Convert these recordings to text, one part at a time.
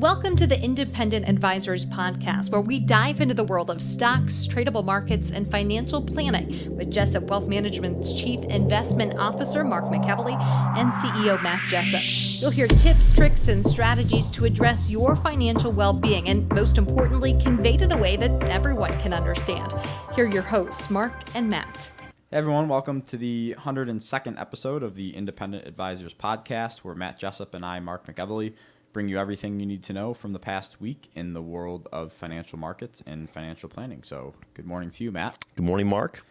Welcome to the Independent Advisors Podcast, where we dive into the world of stocks, tradable markets, and financial planning with Jessup Wealth Management's Chief Investment Officer, Mark McEvely, and CEO, Matt Jessup. You'll hear tips, tricks, and strategies to address your financial well-being and, most importantly, conveyed in a way that everyone can understand. Here are your hosts, Mark and Matt. Hey everyone, welcome to the 102nd episode of the Independent Advisors Podcast, where Matt Jessup and I, Mark McEvely, bring you everything you need to know from the past week in the world of financial markets and financial planning. So good morning to you, Matt. Good morning, Mark.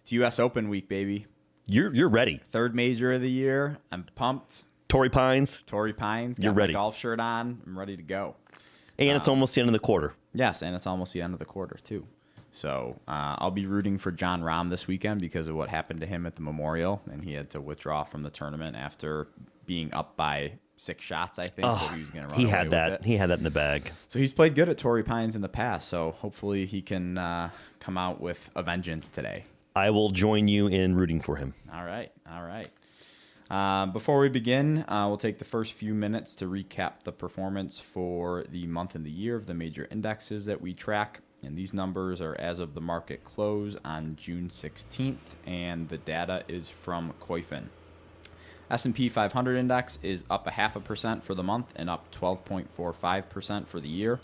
It's U.S. Open week, baby. You're ready. Third major of the year. I'm pumped. Torrey Pines. Got You're ready. My golf shirt on. I'm ready to go. And it's almost the end of the quarter. Yes, and it's almost the end of the quarter, too. So I'll be rooting for Jon Rahm this weekend because of what happened to him at the Memorial, and he had to withdraw from the tournament after being up by 6 shots, I think. So he was going to run He away had that. with it. He had that in the bag. So he's played good at Torrey Pines in the past, so hopefully he can come out with a vengeance today. I will join you in rooting for him. All right. Before we begin, we'll take the first few minutes to recap the performance for the month and the year of the major indexes that we track. And these numbers are as of the market close on June 16th, and the data is from Koifin. S&P 500 index is up 0.5% for the month and up 12.45% for the year.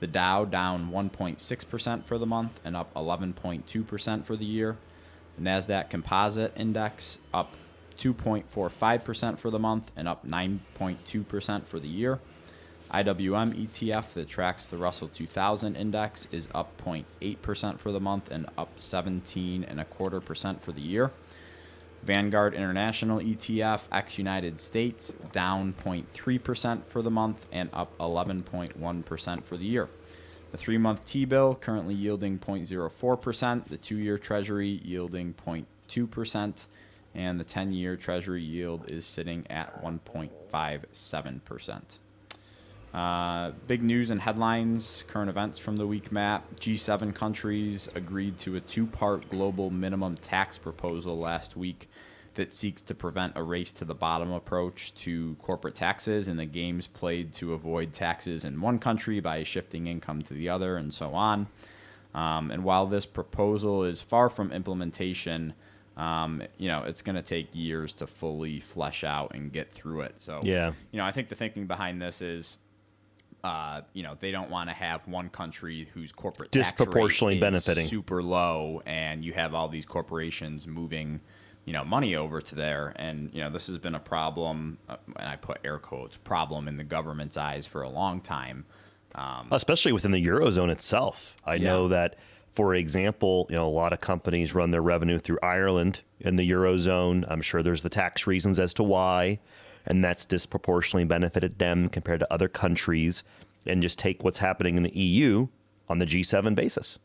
The Dow down 1.6% for the month and up 11.2% for the year. The NASDAQ Composite Index up 2.45% for the month and up 9.2% for the year. IWM ETF that tracks the Russell 2000 Index is up 0.8% for the month and up 17.25% for the year. Vanguard International ETF ex-United States down 0.3% for the month and up 11.1% for the year. The 3-month T-bill currently yielding 0.04%, the 2-year Treasury yielding 0.2%, and the 10-year Treasury yield is sitting at 1.57%. Big news and headlines, current events from the week, Matt. G7 countries agreed to a 2-part global minimum tax proposal last week that seeks to prevent a race to the bottom approach to corporate taxes and the games played to avoid taxes in one country by shifting income to the other and so on. And while this proposal is far from implementation, it's going to take years to fully flesh out and get through it. So, yeah. I think the thinking behind this is, they don't want to have one country whose corporate tax disproportionately rate benefiting is super low, and you have all these corporations moving, money over to there. And, this has been a problem, and I put air quotes, problem in the government's eyes for a long time. Especially within the Eurozone itself. I know that, for example, a lot of companies run their revenue through Ireland in the Eurozone. I'm sure there's the tax reasons as to why, and that's disproportionately benefited them compared to other countries, and just take what's happening in the EU on the G7 basis.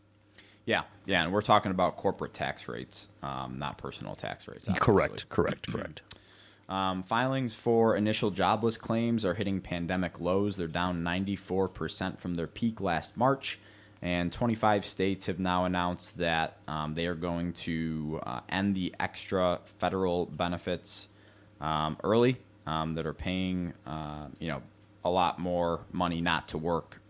Yeah, and we're talking about corporate tax rates, not personal tax rates. Obviously. Correct. Filings for initial jobless claims are hitting pandemic lows. They're down 94% from their peak last March, and 25 states have now announced that they are going to end the extra federal benefits early that are paying a lot more money not to work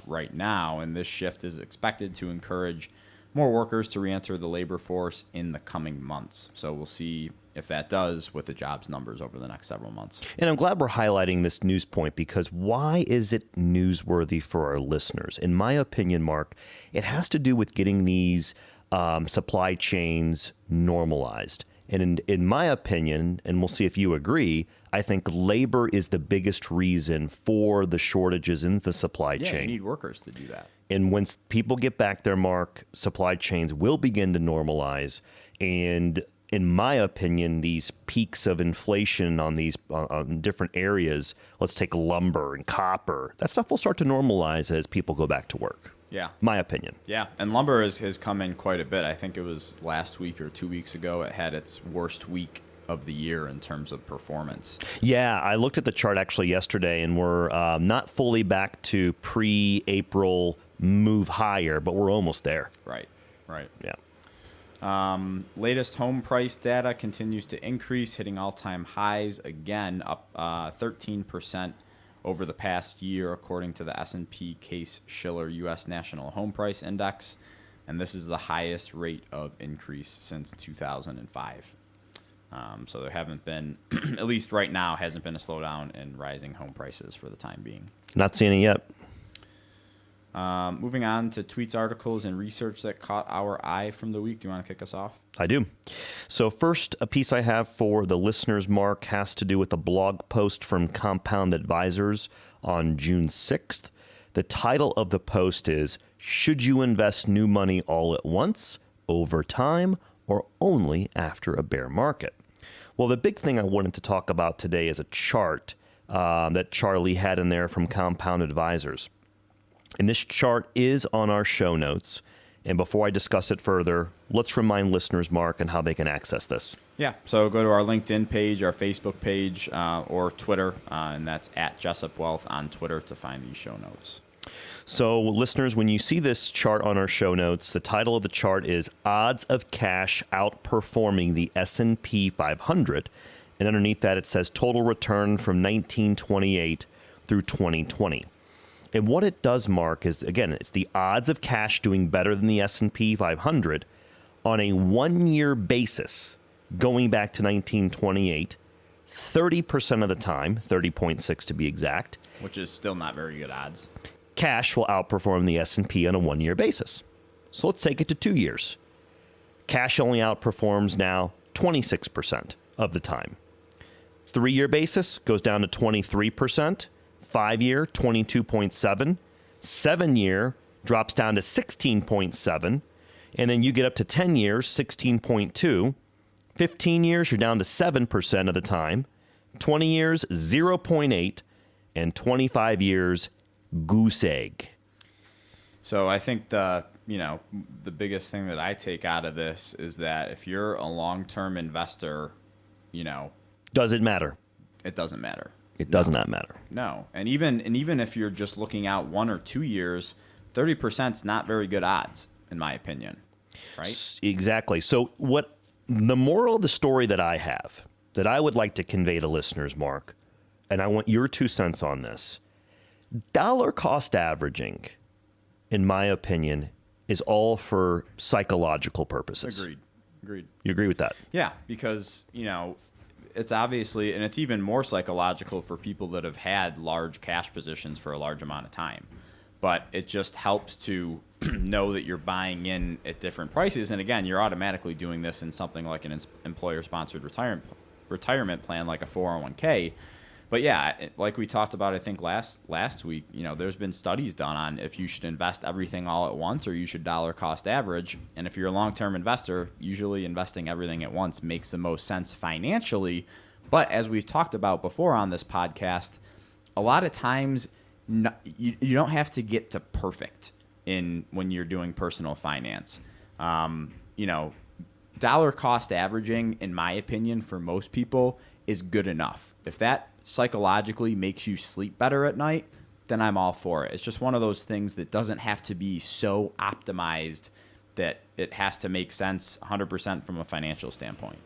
right now, and this shift is expected to encourage more workers to reenter the labor force in the coming months. So we'll see if that does with the jobs numbers over the next several months. And I'm glad we're highlighting this news point, because why is it newsworthy for our listeners? In my opinion, Mark, it has to do with getting these supply chains normalized. And in my opinion, and we'll see if you agree, I think labor is the biggest reason for the shortages in the supply chain. Yeah, you need workers to do that. And once people get back there, Mark, supply chains will begin to normalize. And in my opinion, these peaks of inflation on these on different areas, let's take lumber and copper, that stuff will start to normalize as people go back to work. Yeah. My opinion. Yeah, and lumber has come in quite a bit. I think it was last week or 2 weeks ago it had its worst week of the year in terms of performance. Yeah, I looked at the chart actually yesterday, and we're not fully back to pre-April move higher, but we're almost there. Right. Yeah. Latest home price data continues to increase, hitting all-time highs again, up 13% over the past year, according to the S&P Case-Shiller U.S. National Home Price Index, and this is the highest rate of increase since 2005. So there haven't been, at least right now, hasn't been a slowdown in rising home prices for the time being. Not seeing it yet. Moving on to tweets, articles, and research that caught our eye from the week. Do you want to kick us off? I do. So first, a piece I have for the listeners, Mark, has to do with a blog post from Compound Advisors on June 6th. The title of the post is, "Should you invest new money all at once, over time, or only after a bear market?" Well, the big thing I wanted to talk about today is a chart that Charlie had in there from Compound Advisors. And this chart is on our show notes. And before I discuss it further, let's remind listeners, Mark, and how they can access this. Yeah, so go to our LinkedIn page, our Facebook page, or Twitter, and that's at Jessup Wealth on Twitter to find these show notes. So, listeners, when you see this chart on our show notes, the title of the chart is Odds of Cash Outperforming the S&P 500. And underneath that, it says Total Return from 1928 through 2020. And what it does, Mark, is, again, it's the odds of cash doing better than the S&P 500 on a one-year basis going back to 1928, 30% of the time, 30.6 to be exact. Which is still not very good odds. Cash will outperform the S&P on a one-year basis. So let's take it to 2 years. Cash only outperforms now 26% of the time. 3-year basis goes down to 23%. 5-year, 22.7. 7-year drops down to 16.7. And then you get up to 10 years, 16.2. 15 years, you're down to 7% of the time. 20 years, 0.8. And 25 years, goose egg. So I think the biggest thing that I take out of this is that if you're a long-term investor, Does it matter? it doesn't matter. It does not matter. No. And even if you're just looking out 1 or 2 years, 30% is not very good odds, in my opinion. Right? Exactly. So what the moral of the story that I have, that I would like to convey to listeners, Mark, and I want your 2 cents on this, dollar cost averaging, in my opinion, is all for psychological purposes. Agreed. You agree with that? Yeah, because, it's obviously, and it's even more psychological for people that have had large cash positions for a large amount of time. But it just helps to know that you're buying in at different prices. And again, you're automatically doing this in something like an employer-sponsored retirement plan, like a 401k. But yeah, like we talked about, I think last week, there's been studies done on if you should invest everything all at once or you should dollar cost average. And if you're a long-term investor, usually investing everything at once makes the most sense financially. But as we've talked about before on this podcast, a lot of times you don't have to get to perfect when you're doing personal finance. Dollar cost averaging, in my opinion, for most people is good enough. If that psychologically makes you sleep better at night, then I'm all for it. It's just one of those things that doesn't have to be so optimized that it has to make sense 100% from a financial standpoint.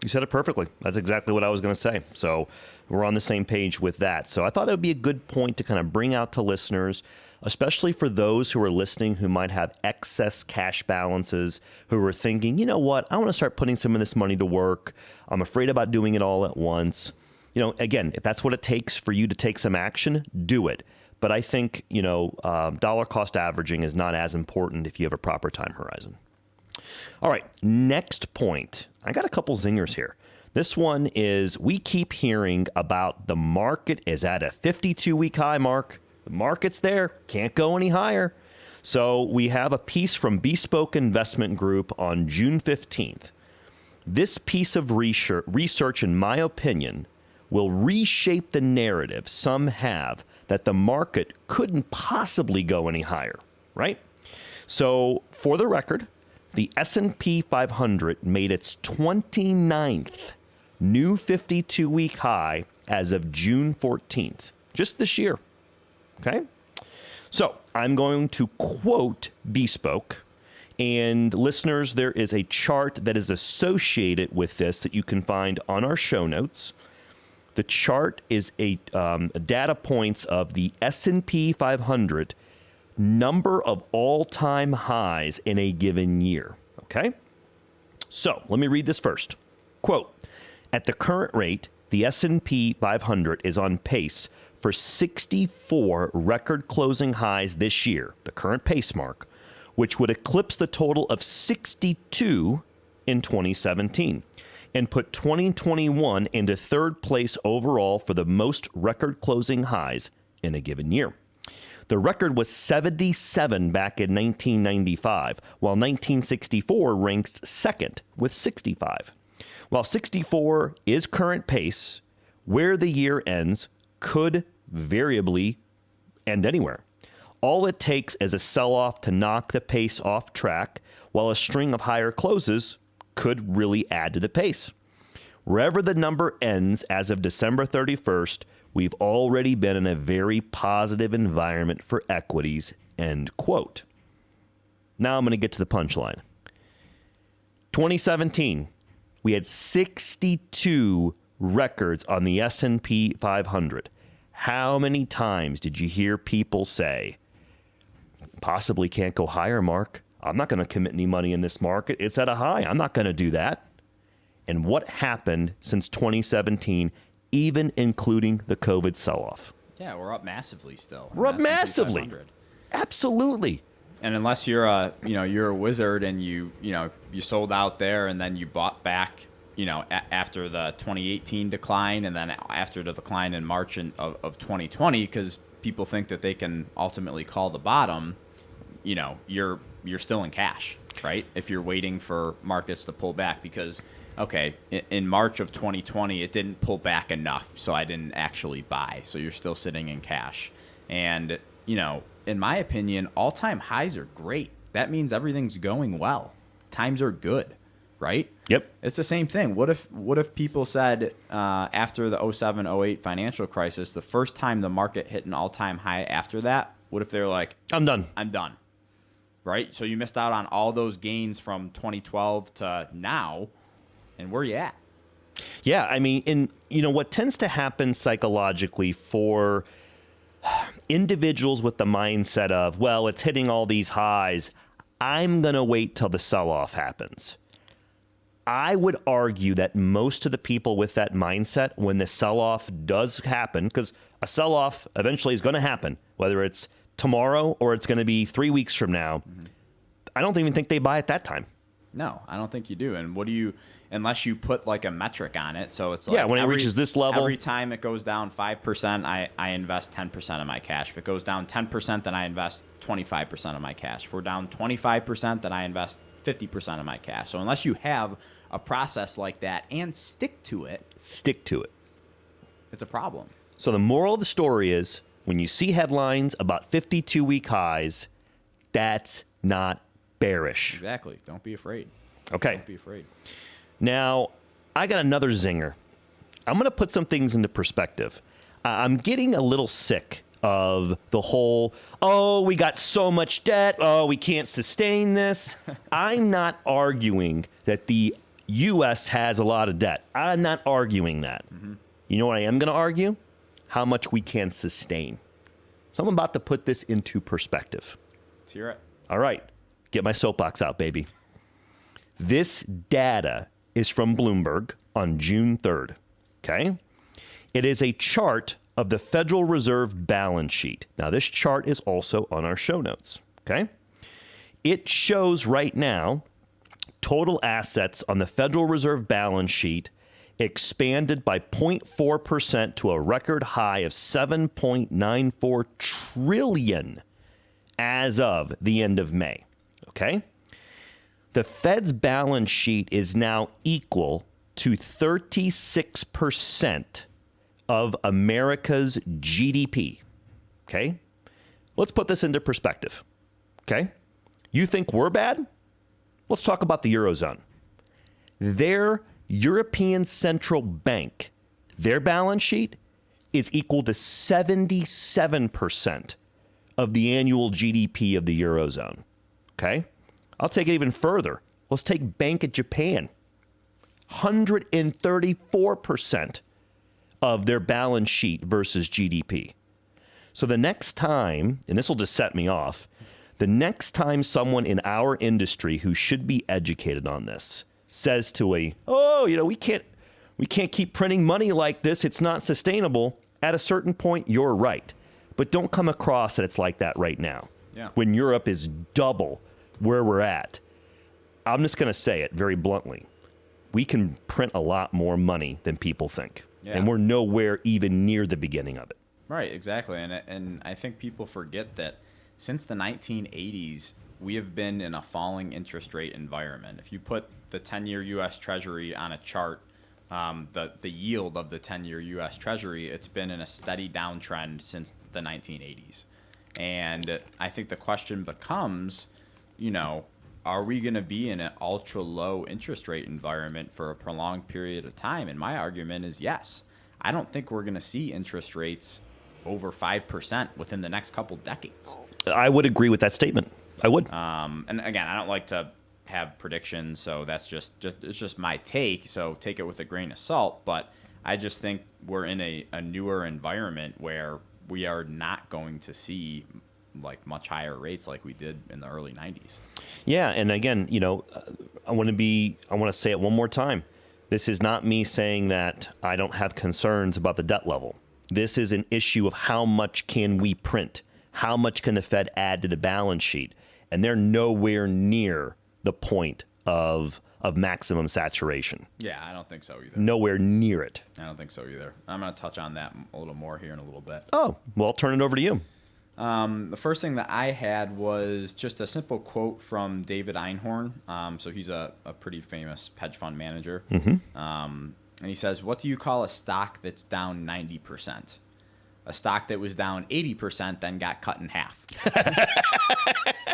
You said it perfectly. That's exactly what I was going to say. So we're on the same page with that. So I thought it would be a good point to kind of bring out to listeners, especially for those who are listening who might have excess cash balances, who are thinking, you know what, I want to start putting some of this money to work. I'm afraid about doing it all at once. Again, if that's what it takes for you to take some action, do it. But I think, dollar cost averaging is not as important if you have a proper time horizon. All right, next point. I got a couple zingers here. This one is, we keep hearing about the market is at a 52-week high, Mark. The market's there, can't go any higher. So we have a piece from Bespoke Investment Group on June 15th. This piece of research, in my opinion, will reshape the narrative some have that the market couldn't possibly go any higher, right? So for the record, the S&P 500 made its 29th new 52-week high as of June 14th, just this year, okay? So I'm going to quote Bespoke. And listeners, there is a chart that is associated with this that you can find on our show notes. The chart is a data points of the S&P 500 number of all-time highs in a given year. Okay? So let me read this first. Quote, at the current rate, the S&P 500 is on pace for 64 record closing highs this year, the current pace mark, which would eclipse the total of 62 in 2017 and put 2021 into third place overall for the most record closing highs in a given year. The record was 77 back in 1995, while 1964 ranks second with 65. While 64 is current pace, where the year ends could variably end anywhere. All it takes is a sell-off to knock the pace off track, while a string of higher closes could really add to the pace. Wherever the number ends as of December 31st, we've already been in a very positive environment for equities, end quote. Now I'm going to get to the punchline. 2017, we had 62 records on the S&P 500. How many times did you hear people say, possibly can't go higher, Mark? I'm not going to commit any money in this market. It's at a high. I'm not going to do that. And what happened since 2017, even including the COVID sell-off? Yeah, we're up massively still. We're up massively. Absolutely. And unless you're a wizard and you sold out there and then you bought back, after the 2018 decline and then after the decline in March of 2020, because people think that they can ultimately call the bottom, you're still in cash, right? If you're waiting for markets to pull back, because okay, in March of 2020, it didn't pull back enough, so I didn't actually buy. So you're still sitting in cash. And, in my opinion, all-time highs are great. That means everything's going well. Times are good, right? Yep. It's the same thing. What if people said after the 07-08 financial crisis, the first time the market hit an all-time high after that, what if they're like, I'm done. Right? So you missed out on all those gains from 2012 to now. And where are you at? Yeah, I mean, what tends to happen psychologically for individuals with the mindset of, well, it's hitting all these highs, I'm going to wait till the sell-off happens. I would argue that most of the people with that mindset, when the sell-off does happen, because a sell-off eventually is going to happen, whether it's tomorrow or it's going to be 3 weeks from now, I don't even think they buy at that time. No, I don't think you do. And unless you put like a metric on it. So it's like when it reaches this level, every time it goes down 5%, I invest 10% of my cash. If it goes down 10%, then I invest 25% of my cash. If we're down 25%, then I invest 50% of my cash. So unless you have a process like that and stick to it, it's a problem. So the moral of the story is, when you see headlines about 52-week highs, that's not bearish. Exactly. Don't be afraid. Okay. Don't be afraid. Now, I got another zinger. I'm going to put some things into perspective. I'm getting a little sick of the whole, we got so much debt, we can't sustain this. I'm not arguing that the U.S. has a lot of debt. I'm not arguing that. Mm-hmm. You know what I am going to argue? How much we can sustain. So I'm about to put this into perspective. Let's hear it. All right. Get my soapbox out, baby. This data is from Bloomberg on June 3rd, okay? It is a chart of the Federal Reserve balance sheet. Now, this chart is also on our show notes, okay? It shows right now total assets on the Federal Reserve balance sheet expanded by 0.4% to a record high of $7.94 trillion as of the end of May, okay? The Fed's balance sheet is now equal to 36% of America's GDP. Okay? Let's put this into perspective. Okay? You think we're bad? Let's talk about the Eurozone. Their European Central Bank, their balance sheet is equal to 77% of the annual GDP of the Eurozone. Okay? I'll take it even further. Let's take Bank of Japan. 134% of their balance sheet versus GDP. So the next time, and this will just set me off, the next time someone in our industry who should be educated on this says to we can't keep printing money like this, it's not sustainable, at a certain point, you're right. But don't come across that it's like that right now. Yeah. When Europe is double where we're at. I'm just going to say it very bluntly. We can print a lot more money than people think. Yeah. And we're nowhere even near the beginning of it. Right, exactly. And I think people forget that since the 1980s, we have been in a falling interest rate environment. If you put the 10-year U.S. Treasury on a chart, the yield of the 10-year U.S. Treasury, it's been in a steady downtrend since the 1980s. And I think the question becomes, are we going to be in an ultra low interest rate environment for a prolonged period of time? And my argument is yes. I don't think we're going to see interest rates over 5% within the next couple decades. I would agree with that statement. I would. And again, I don't like to have predictions, so that's it's just my take. So take it with a grain of salt. But I just think we're in a newer environment where we are not going to see like much higher rates like we did in the early 90s. Yeah, and again, I want to say it one more time. This is not me saying that I don't have concerns about the debt level. This is an issue of how much can we print? How much can the Fed add to the balance sheet? And they're nowhere near the point of maximum saturation. Yeah, I don't think so either. Nowhere near it. I don't think so either. I'm going to touch on that a little more here in a little bit. Oh, well, I'll turn it over to you. The first thing that I had was just a simple quote from David Einhorn. So he's a pretty famous hedge fund manager. Mm-hmm. And he says, "What do you call a stock that's down 90%? A stock that was down 80% then got cut in half."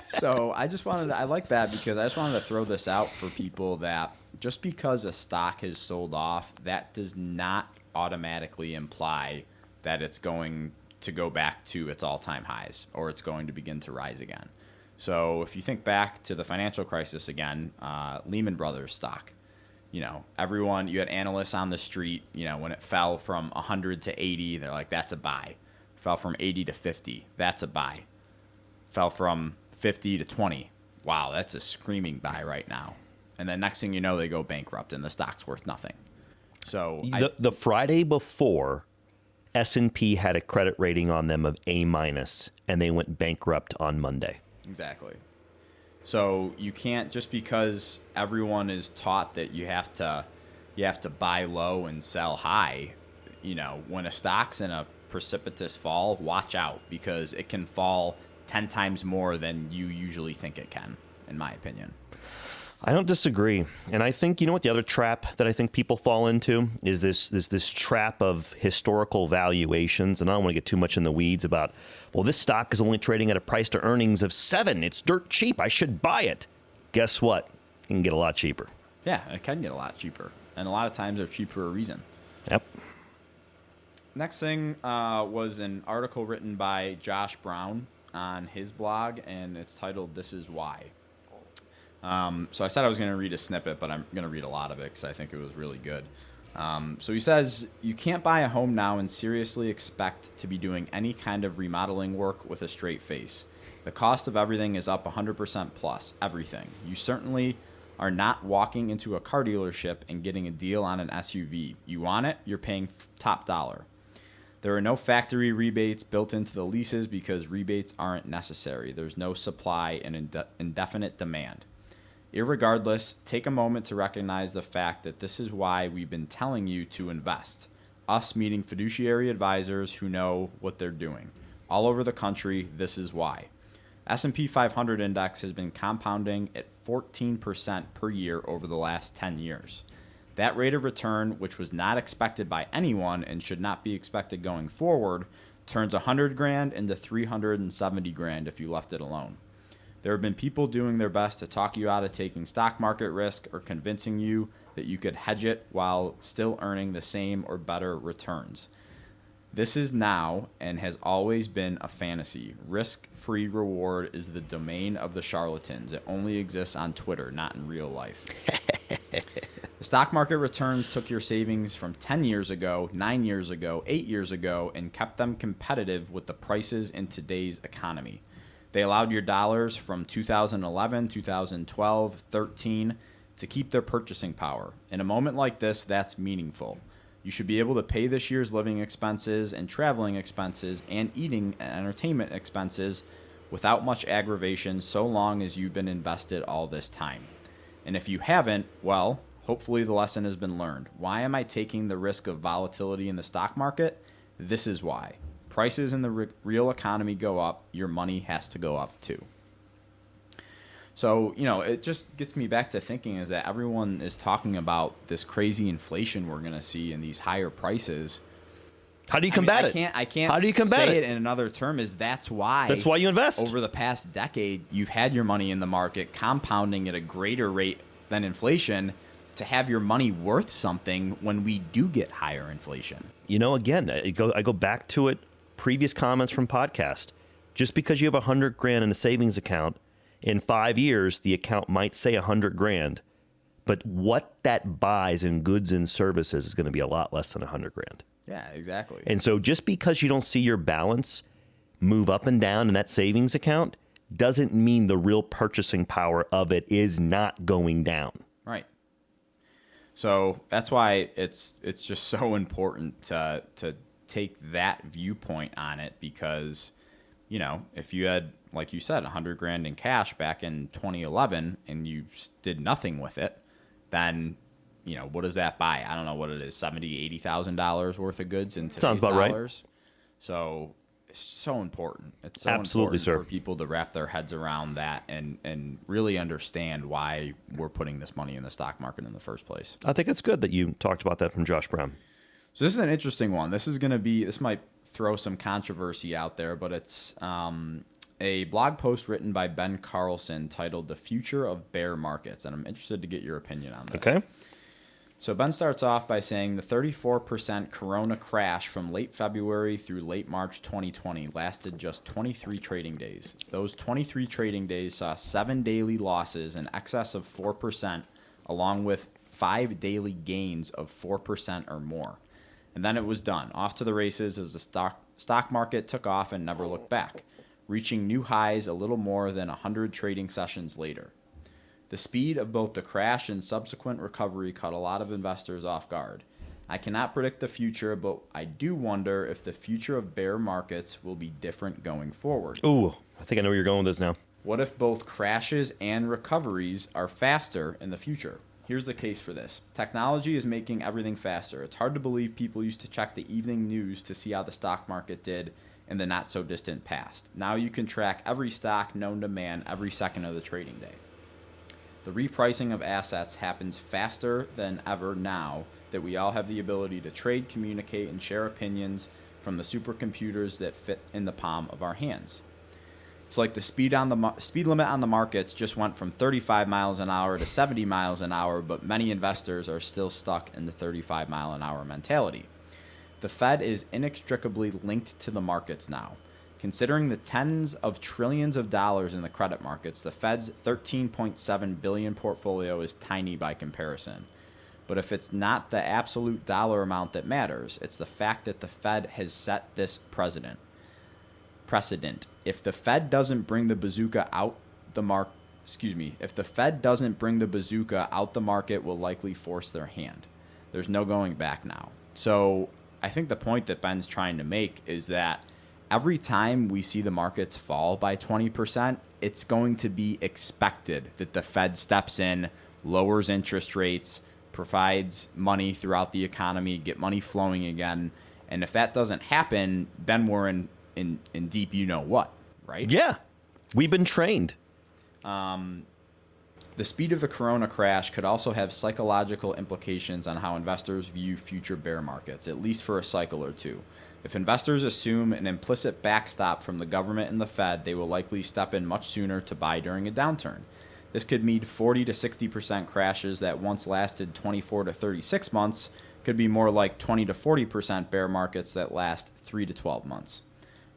So I like that because I just wanted to throw this out for people that just because a stock has sold off, that does not automatically imply that it's going to go back to its all-time highs or it's going to begin to rise again. So if you think back to the financial crisis again, Lehman Brothers stock, you had analysts on the street, when it fell from 100 to 80, they're like, that's a buy. Fell from 80 to 50, that's a buy. Fell from 50 to 20, wow, that's a screaming buy right now. And then next thing you know, they go bankrupt and the stock's worth nothing. So the Friday before, S&P had a credit rating on them of A-, and they went bankrupt on Monday. Exactly. So you can't, just because everyone is taught that you have to buy low and sell high, when a stock's in a precipitous fall, watch out because it can fall 10 times more than you usually think it can, in my opinion. I don't disagree. And I think, what the other trap that I think people fall into is this trap of historical valuations. And I don't want to get too much in the weeds about, well, this stock is only trading at a price to earnings of 7. It's dirt cheap. I should buy it. Guess what? You can get a lot cheaper. Yeah, it can get a lot cheaper. And a lot of times they're cheap for a reason. Yep. Next thing was an article written by Josh Brown on his blog, and it's titled, "This Is Why." So I said I was going to read a snippet, but I'm going to read a lot of it because I think it was really good. So he says, "You can't buy a home now and seriously expect to be doing any kind of remodeling work with a straight face. The cost of everything is up 100% plus, everything. You certainly are not walking into a car dealership and getting a deal on an SUV. You want it, you're paying top dollar. There are no factory rebates built into the leases because rebates aren't necessary. There's no supply and indefinite demand. Irregardless, take a moment to recognize the fact that this is why we've been telling you to invest. Us meeting fiduciary advisors who know what they're doing. All over the country, this is why. S&P 500 index has been compounding at 14% per year over the last 10 years. That rate of return, which was not expected by anyone and should not be expected going forward, turns $100,000 into $370,000 if you left it alone. There have been people doing their best to talk you out of taking stock market risk or convincing you that you could hedge it while still earning the same or better returns. This is now and has always been a fantasy. Risk-free reward is the domain of the charlatans. It only exists on Twitter, not in real life." The stock market returns took your savings from 10 years ago, 9 years ago, 8 years ago, and kept them competitive with the prices in today's economy. They allowed your dollars from 2011, 2012, 13 to keep their purchasing power. In a moment like this, that's meaningful. You should be able to pay this year's living expenses and traveling expenses and eating and entertainment expenses without much aggravation so long as you've been invested all this time. And if you haven't, well, hopefully the lesson has been learned. Why am I taking the risk of volatility in the stock market? This is why. Prices in the real economy go up, your money has to go up too. So, it just gets me back to thinking is that everyone is talking about this crazy inflation we're going to see in these higher prices. How do you combat it? I can't How do you combat say it? in another term is that's why you invest. Over the past decade, you've had your money in the market compounding at a greater rate than inflation to have your money worth something when we do get higher inflation. Again, I go back to it, previous comments from podcast. Just because you have $100,000 in a savings account, in 5 years, the account might say $100,000, but what that buys in goods and services is going to be a lot less than $100,000. Yeah, exactly. And so just because you don't see your balance move up and down in that savings account doesn't mean the real purchasing power of it is not going down. Right. So that's why it's just so important to take that viewpoint on it because, if you had, like you said, $100,000 in cash back in 2011 and you did nothing with it, then, what does that buy? I don't know what it is, $70,000, $80,000 worth of goods in today's Sounds about dollars. Right. So it's so important. It's so Absolutely, important sir. for people to wrap their heads around that and really understand why we're putting this money in the stock market in the first place. I think it's good that you talked about that from Josh Brown. So this is an interesting one. This might throw some controversy out there, but it's a blog post written by Ben Carlson titled "The Future of Bear Markets," and I'm interested to get your opinion on this. Okay. So Ben starts off by saying the 34% Corona crash from late February through late March 2020 lasted just 23 trading days. Those 23 trading days saw 7 daily losses in excess of 4%, along with 5 daily gains of 4% or more. And then it was done. Off to the races as the stock market took off and never looked back, reaching new highs a little more than 100 trading sessions later. The speed of both the crash and subsequent recovery caught a lot of investors off guard. I cannot predict the future, but I do wonder if the future of bear markets will be different going forward. Ooh, I think I know where you're going with this now. What if both crashes and recoveries are faster in the future? Here's the case for this. Technology is making everything faster. It's hard to believe people used to check the evening news to see how the stock market did in the not-so-distant past. Now you can track every stock known to man every second of the trading day. The repricing of assets happens faster than ever now that we all have the ability to trade, communicate, and share opinions from the supercomputers that fit in the palm of our hands. It's like the speed limit on the markets just went from 35 miles an hour to 70 miles an hour, but many investors are still stuck in the 35 mile an hour mentality. The Fed is inextricably linked to the markets now. Considering the tens of trillions of dollars in the credit markets, the Fed's $13.7 billion portfolio is tiny by comparison. But if it's not the absolute dollar amount that matters, it's the fact that the Fed has set this precedent. If the Fed doesn't bring the bazooka out, if the Fed doesn't bring the bazooka out, the market will likely force their hand. There's no going back now. So I think the point that Ben's trying to make is that every time we see the markets fall by 20%, it's going to be expected that the Fed steps in, lowers interest rates, provides money throughout the economy, get money flowing again. And if that doesn't happen, then we're in deep you-know-what, right? Yeah, we've been trained. The speed of the Corona crash could also have psychological implications on how investors view future bear markets, at least for a cycle or two. If investors assume an implicit backstop from the government and the Fed, they will likely step in much sooner to buy during a downturn. This could mean 40 to 60% crashes that once lasted 24 to 36 months could be more like 20 to 40% bear markets that last 3 to 12 months.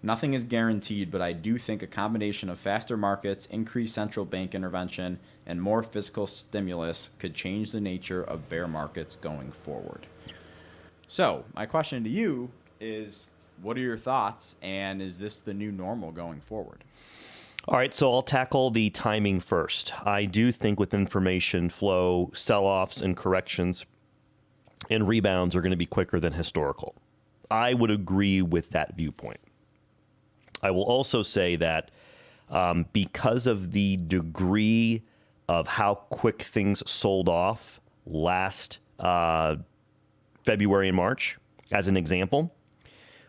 Nothing is guaranteed, but I do think a combination of faster markets, increased central bank intervention, and more fiscal stimulus could change the nature of bear markets going forward. So, my question to you is, what are your thoughts, and is this the new normal going forward? All right, so I'll tackle the timing first. I do think with information flow, sell-offs and corrections and rebounds are going to be quicker than historical. I would agree with that viewpoint. I will also say that because of the degree of how quick things sold off last February and March, as an example,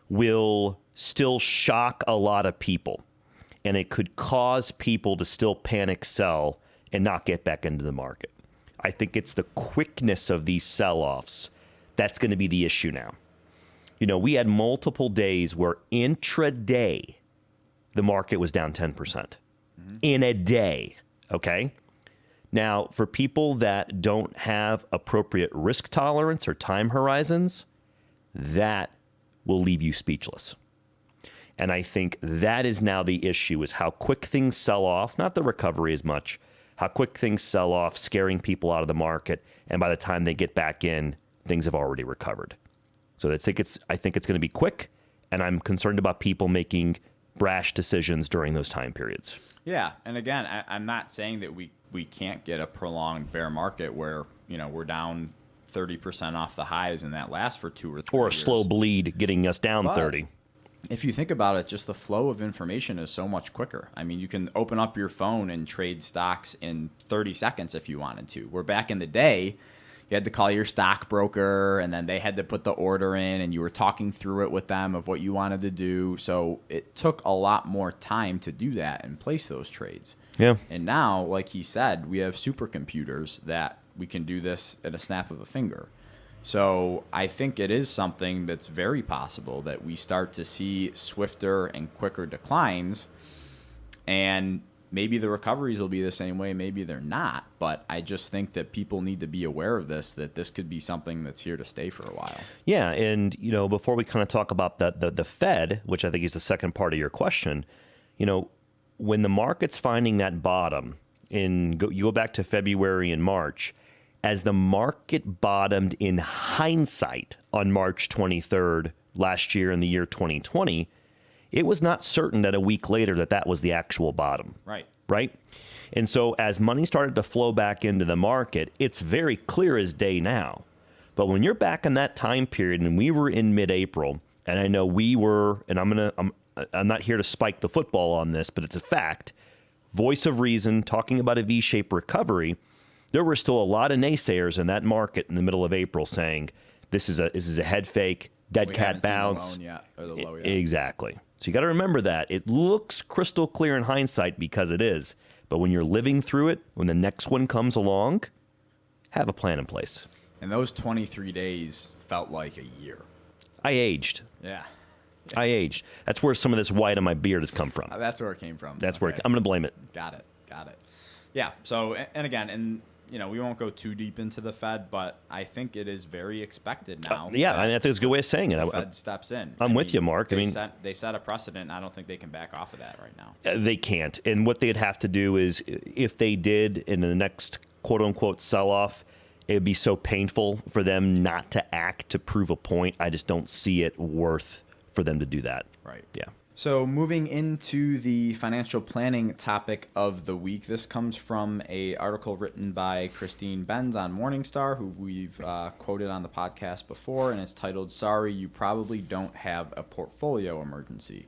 will still shock a lot of people. And it could cause people to still panic sell and not get back into the market. I think it's the quickness of these sell-offs that's going to be the issue now. You know, we had multiple days where intraday the market was down 10% in a day, okay? Now, for people that don't have appropriate risk tolerance or time horizons, that will leave you speechless. And I think that is now the issue, is how quick things sell off, not the recovery as much, how quick things sell off, scaring people out of the market, and by the time they get back in, things have already recovered. So I think it's going to be quick, and I'm concerned about people making brash decisions during those time periods. Yeah, and again, I'm not saying that we can't get a prolonged bear market where, you know, we're down 30% off the highs and that lasts for 2 or 3 Or a years. slow bleed getting us down 30. If you think about it, just the flow of information is so much quicker. I mean, you can open up your phone and trade stocks in 30 seconds if you wanted to. Where back in the day, you had to call your stockbroker, and then they had to put the order in, and you were talking through it with them of what you wanted to do. So it took a lot more time to do that and place those trades. Yeah. And now, like he said, we have supercomputers that we can do this at a snap of a finger. So I think it is something that's very possible that we start to see swifter and quicker declines, and maybe the recoveries will be the same way, maybe they're not, but I just think that people need to be aware of this, that this could be something that's here to stay for a while. Yeah, and you know, before we kind of talk about the Fed, which I think is the second part of your question, you know, when the market's finding that bottom, you go back to February and March, as the market bottomed in hindsight on March 23rd last year in the year 2020, it was not certain that a week later that was the actual bottom. Right? And so as money started to flow back into the market, it's very clear as day now. But when you're back in that time period, and we were in mid-April, and I know we were, and I'm not here to spike the football on this, but it's a fact, voice of reason, talking about a V-shaped recovery, there were still a lot of naysayers in that market in the middle of April saying this is a head fake, dead cat bounce. The low yet. Exactly. So you got to remember that. It looks crystal clear in hindsight because it is. But when you're living through it, when the next one comes along, have a plan in place. And those 23 days felt like a year. I aged. Yeah. I aged. That's where some of this white on my beard has come from. That's where it came from. That's where I'm going to blame it. Got it. Yeah. So, and again, you know, we won't go too deep into the Fed, but I think it is very expected now. I think it's a good way of saying it. The Fed steps in. I'm with you, Mark. They set a precedent, and I don't think they can back off of that right now. They can't. And what they'd have to do is, if they did in the next quote-unquote sell-off, it would be so painful for them not to act to prove a point. I just don't see it worth for them to do that. Right. Yeah. So moving into the financial planning topic of the week, this comes from an article written by Christine Benz on Morningstar, who we've quoted on the podcast before, and it's titled, "Sorry, You Probably Don't Have a Portfolio Emergency."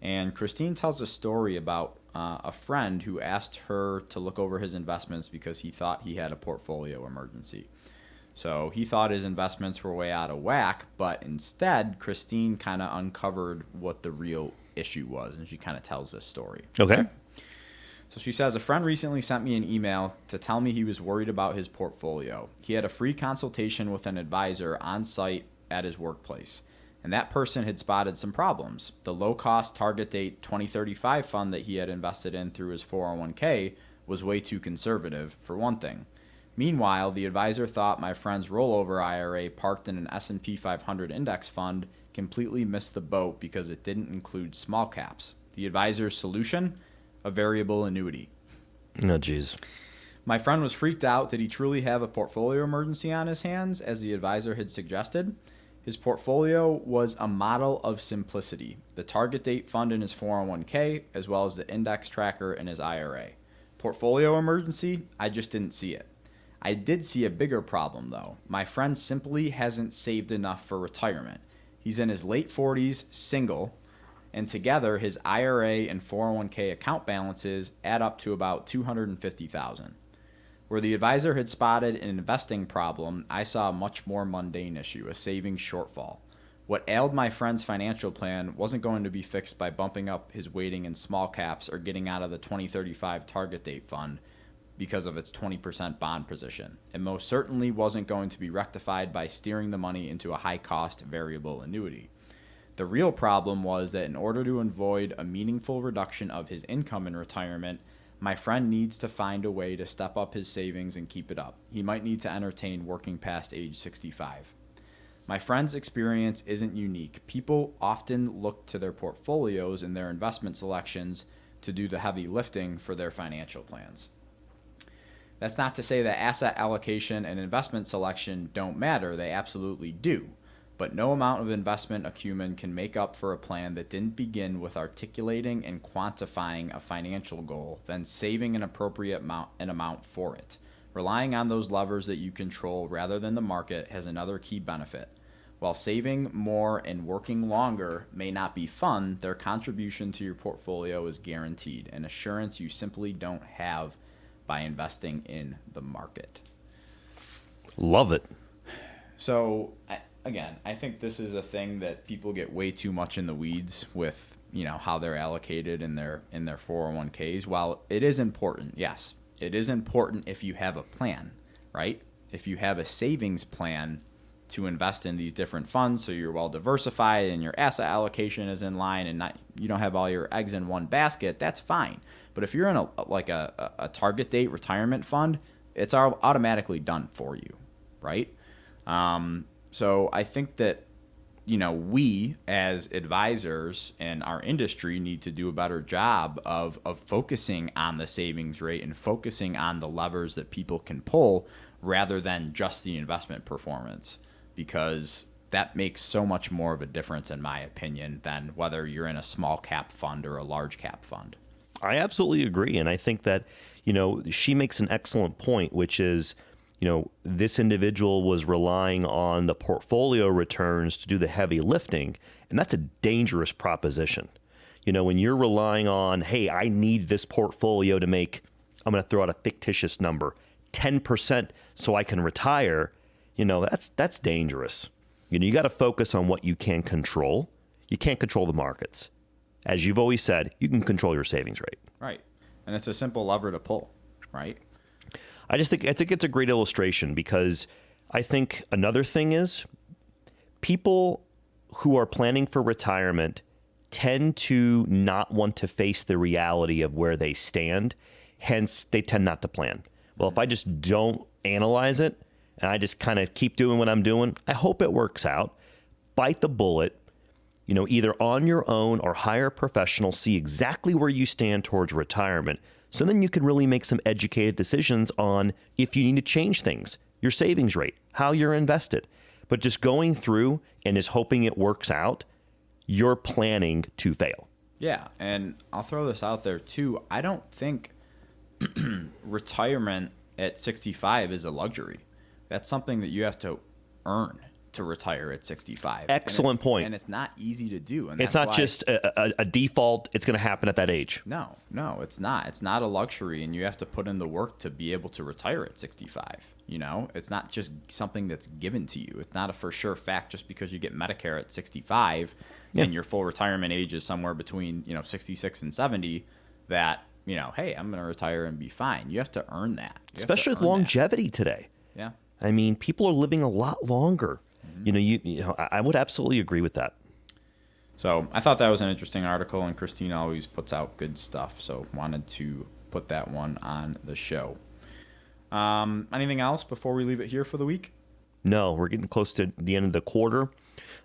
And Christine tells a story about a friend who asked her to look over his investments because he thought he had a portfolio emergency. So he thought his investments were way out of whack, but instead, Christine kind of uncovered what the real issue was, and she kind of tells this story. Okay. So she says, "A friend recently sent me an email to tell me he was worried about his portfolio. He had a free consultation with an advisor on site at his workplace, and that person had spotted some problems. The low-cost target date 2035 fund that he had invested in through his 401k was way too conservative, for one thing. Meanwhile, the advisor thought my friend's rollover IRA parked in an S&P 500 index fund completely missed the boat because it didn't include small caps. The advisor's solution? A variable annuity. Oh, geez. My friend was freaked out. Did he truly have a portfolio emergency on his hands, as the advisor had suggested? His portfolio was a model of simplicity. The target date fund in his 401k, as well as the index tracker in his IRA. Portfolio emergency? I just didn't see it. I did see a bigger problem, though. My friend simply hasn't saved enough for retirement. He's in his late 40s, single, and together his IRA and 401k account balances add up to about $250,000. Where the advisor had spotted an investing problem, I saw a much more mundane issue, a savings shortfall. What ailed my friend's financial plan wasn't going to be fixed by bumping up his weighting in small caps or getting out of the 2035 target date fund because of its 20% bond position. It most certainly wasn't going to be rectified by steering the money into a high-cost variable annuity. The real problem was that in order to avoid a meaningful reduction of his income in retirement, my friend needs to find a way to step up his savings and keep it up. He might need to entertain working past age 65. My friend's experience isn't unique. People often look to their portfolios and their investment selections to do the heavy lifting for their financial plans. That's not to say that asset allocation and investment selection don't matter. They absolutely do. But no amount of investment acumen can make up for a plan that didn't begin with articulating and quantifying a financial goal, then saving an appropriate amount for it. Relying on those levers that you control rather than the market has another key benefit. While saving more and working longer may not be fun, their contribution to your portfolio is guaranteed, an assurance you simply don't have by investing in the market. Love it. So, again, I think this is a thing that people get way too much in the weeds with, how they're allocated in their 401ks. While it is important, yes, it is important if you have a plan, right? If you have a savings plan to invest in these different funds so you're well diversified and your asset allocation is in line and you don't have all your eggs in one basket, that's fine. But if you're in a target date retirement fund, it's automatically done for you, right? So I think that, we as advisors and our industry need to do a better job of focusing on the savings rate and focusing on the levers that people can pull rather than just the investment performance, because that makes so much more of a difference, in my opinion, than whether you're in a small cap fund or a large cap fund. I absolutely agree. And I think that, she makes an excellent point, which is, this individual was relying on the portfolio returns to do the heavy lifting, and that's a dangerous proposition. When you're relying on, hey, I need this portfolio to make, I'm going to throw out a fictitious number, 10% so I can retire, that's dangerous. You got to focus on what you can control. You can't control the markets. As you've always said, you can control your savings rate. Right. And it's a simple lever to pull, right? I think it's a great illustration, because I think another thing is people who are planning for retirement tend to not want to face the reality of where they stand. Hence, they tend not to plan. Well, if I just don't analyze it and I just kind of keep doing what I'm doing, I hope it works out. Bite the bullet, either on your own or hire a professional, see exactly where you stand towards retirement. So then you can really make some educated decisions on if you need to change things, your savings rate, how you're invested. But just going through and just hoping it works out, you're planning to fail. Yeah, and I'll throw this out there too. I don't think retirement at 65 is a luxury. That's something that you have to earn to retire at 65. Excellent point. And it's not easy to do. And it's not just a default, it's going to happen at that age. No, it's not. It's not a luxury, and you have to put in the work to be able to retire at 65. It's not just something that's given to you. It's not a for sure fact just because you get Medicare at 65 and your full retirement age is somewhere between, 66 and 70 that, hey, I'm going to retire and be fine. You have to earn that. Especially with longevity today. Yeah. I mean, people are living a lot longer. I would absolutely agree with that. So I thought that was an interesting article, and Christine always puts out good stuff, so wanted to put that one on the show. Anything else before we leave it here for the week? No, we're getting close to the end of the quarter.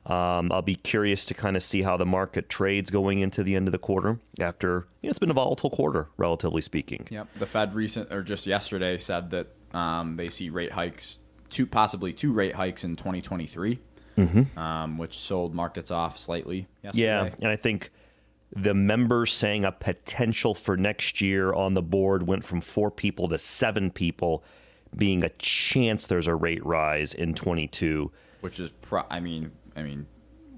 I'll be curious to kind of see how the market trades going into the end of the quarter after, it's been a volatile quarter, relatively speaking. Yep. The Fed just yesterday said that they see rate hikes, possibly two rate hikes in 2023, which sold markets off slightly yesterday. Yeah, and I think the members saying a potential for next year on the board went from 4 people to 7 people, being a chance there's a rate rise in 22. Which is, I mean,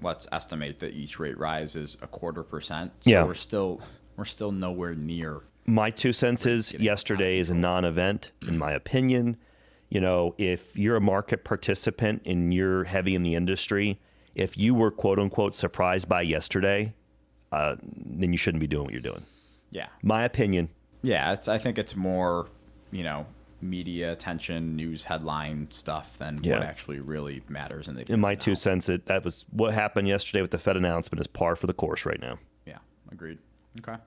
let's estimate that each rate rise is 0.25%. So yeah. we're still nowhere near. My 2 cents is yesterday is a non-event, in my opinion. If you're a market participant and you're heavy in the industry, if you were quote unquote surprised by yesterday, then you shouldn't be doing what you're doing. Yeah. My opinion. Yeah, I think it's more, media attention, news headline stuff than what actually really matters. In my 2 cents, that was what happened yesterday with the Fed announcement is par for the course right now. Yeah, agreed. Okay.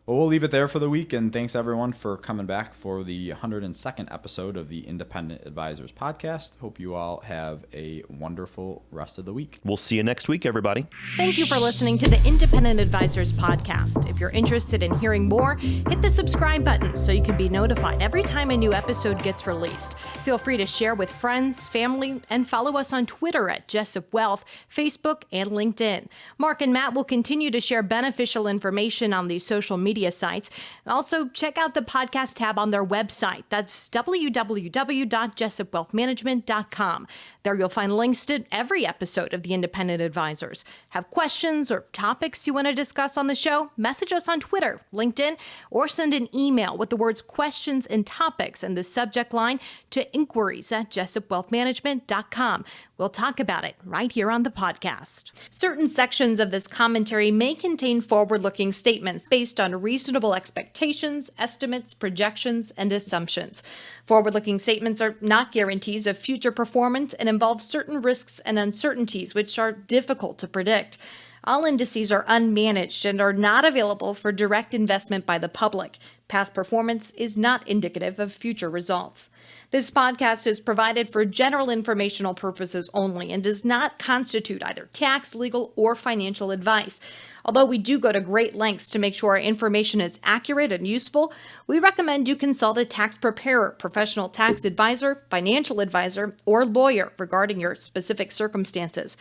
Well, we'll leave it there for the week, and thanks everyone for coming back for the 102nd episode of the Independent Advisors Podcast. Hope you all have a wonderful rest of the week. We'll see you next week, everybody. Thank you for listening to the Independent Advisors Podcast. If you're interested in hearing more, hit the subscribe button so you can be notified every time a new episode gets released. Feel free to share with friends, family, and follow us on Twitter at Jessup Wealth, Facebook, and LinkedIn. Mark and Matt will continue to share beneficial information on these social media sites. Also, check out the podcast tab on their website. That's www.jessupwealthmanagement.com. There you'll find links to every episode of the Independent Advisors. Have questions or topics you want to discuss on the show? Message us on Twitter, LinkedIn, or send an email with the words questions and topics in the subject line to inquiries@jessupwealthmanagement.com. We'll talk about it right here on the podcast. Certain sections of this commentary may contain forward-looking statements based on reasonable expectations, estimates, projections, and assumptions. Forward-looking statements are not guarantees of future performance and involve certain risks and uncertainties which are difficult to predict. All indices are unmanaged and are not available for direct investment by the public. Past performance is not indicative of future results. This podcast is provided for general informational purposes only and does not constitute either tax, legal, or financial advice. Although we do go to great lengths to make sure our information is accurate and useful, we recommend you consult a tax preparer, professional tax advisor, financial advisor, or lawyer regarding your specific circumstances.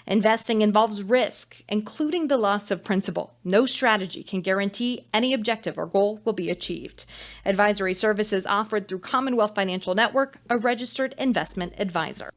Investing involves risk, including the loss of principal. No strategy can guarantee any objective or goal will be achieved. Advisory services offered through Commonwealth Financial Network, a registered investment advisor.